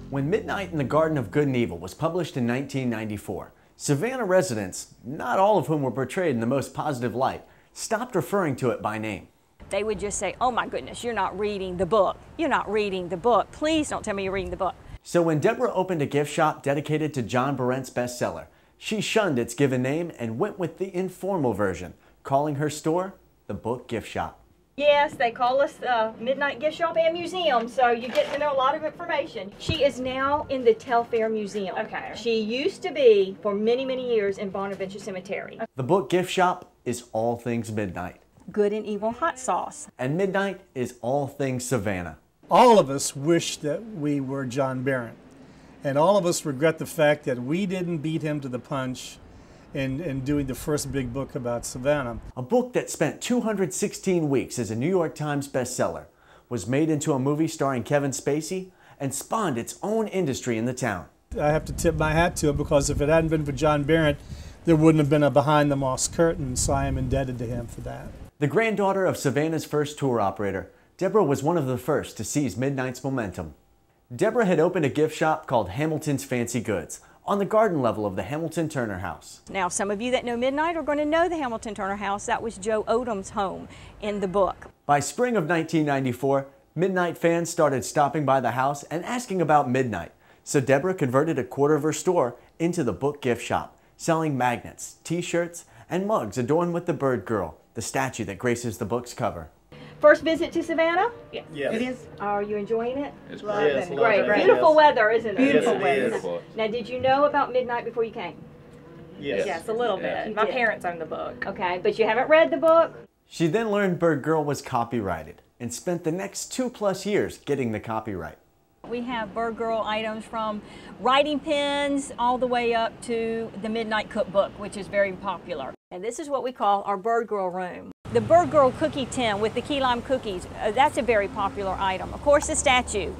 When Midnight in the Garden of Good and Evil was published in 1994, Savannah residents, not all of whom were portrayed in the most positive light, stopped referring to it by name. They would just say, "Oh my goodness, you're not reading the book. You're not reading the book. Please don't tell me you're reading the book." So when Deborah opened a gift shop dedicated to John Berendt's bestseller, she shunned its given name and went with the informal version, calling her store the Book Gift Shop. Yes, they call us Midnight Gift Shop and Museum, so you get to know a lot of information. She is now in the Telfair Museum. Okay. She used to be, for many, many years, in Bonaventure Cemetery. The Book Gift Shop is all things Midnight. Good and Evil hot sauce. And Midnight is all things Savannah. All of us wish that we were John Berendt, and all of us regret the fact that we didn't beat him to the punch in doing the first big book about Savannah. A book that spent 216 weeks as a New York Times bestseller, was made into a movie starring Kevin Spacey, and spawned its own industry in the town. I have to tip my hat to him, because if it hadn't been for John Berendt, there wouldn't have been a Behind the Moss Curtain, so I am indebted to him for that. The granddaughter of Savannah's first tour operator, Deborah was one of the first to seize Midnight's momentum. Deborah had opened a gift shop called Hamilton's Fancy Goods on the garden level of the Hamilton Turner House. Now, some of you that know Midnight are going to know the Hamilton Turner House. That was Joe Odom's home in the book. By spring of 1994, Midnight fans started stopping by the house and asking about Midnight, so Deborah converted a quarter of her store into the Book Gift Shop, selling magnets, t-shirts, and mugs adorned with the bird girl, the statue that graces the book's cover. First visit to Savannah? Yes. It is. Are you enjoying it? It's Yes, Great. great. Beautiful weather, isn't it? Beautiful Yes, it weather. is. Now, did you know about Midnight before you came? Yes. Yes, a little Yeah. bit. You My did. parents own the book. Okay, but you haven't read the book? She then learned Bird Girl was copyrighted and spent the next 2+ years getting the copyright. We have Bird Girl items from writing pens all the way up to the Midnight Cookbook, which is very popular. And this is what we call our Bird Girl room. The Bird Girl cookie tin with the key lime cookies, that's a very popular item. Of course, the statue,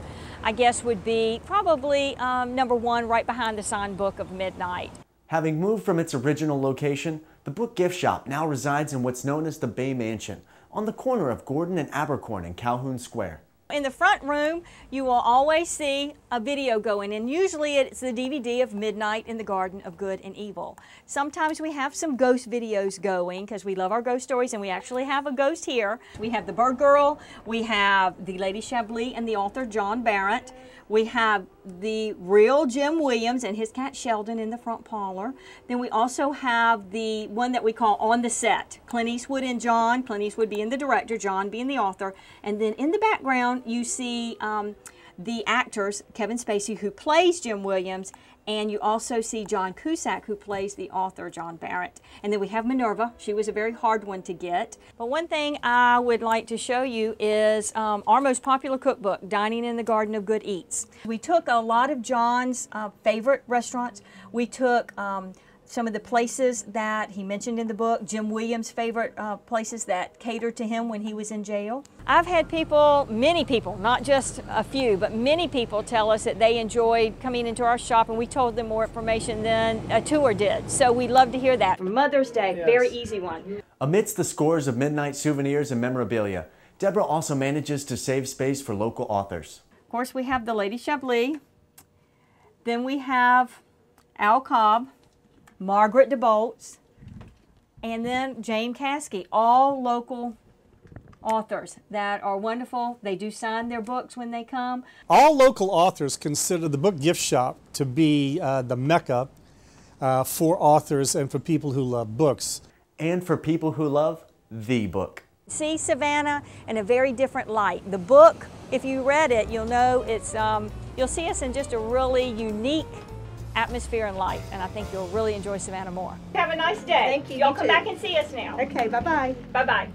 I guess, would be probably #1 right behind the signed book of Midnight. Having moved from its original location, the Book Gift Shop now resides in what's known as the Bay Mansion, on the corner of Gordon and Abercorn in Calhoun Square. In the front room, you will always see a video going, and usually it's the DVD of Midnight in the Garden of Good and Evil. Sometimes we have some ghost videos going because we love our ghost stories, and we actually have a ghost here. We have the Bird Girl, we have the Lady Chablis and the author John Berendt. We have the real Jim Williams and his cat Sheldon in the front parlor. Then we also have the one that we call On the Set, Clint Eastwood and John, Clint Eastwood being the director, John being the author. And then in the background you see the actors, Kevin Spacey, who plays Jim Williams, and you also see John Cusack, who plays the author, John Berendt. And then we have Minerva. She was a very hard one to get. But one thing I would like to show you is our most popular cookbook, Dining in the Garden of Good Eats. We took a lot of John's favorite restaurants. We took some of the places that he mentioned in the book, Jim Williams' favorite places that catered to him when he was in jail. I've had people, many people, not just a few, but many people tell us that they enjoyed coming into our shop, and we told them more information than a tour did. So we love to hear that. Mother's Day, Yes. very easy one. Amidst the scores of Midnight souvenirs and memorabilia, Deborah also manages to save space for local authors. Of course, we have the Lady Chablis. Then we have Al Cobb, Margaret DeBoltz, and then Jane Caskey, all local authors that are wonderful. They do sign their books when they come. All local authors consider the Book Gift Shop to be the mecca for authors and for people who love books. And for people who love the book. See Savannah in a very different light. The book, if you read it, you'll know it's, you'll see us in just a really unique atmosphere and light, and I think you'll really enjoy Savannah more. Have a nice day. Thank you. Y'all You come too. back and see us now. Okay, bye-bye. Bye-bye.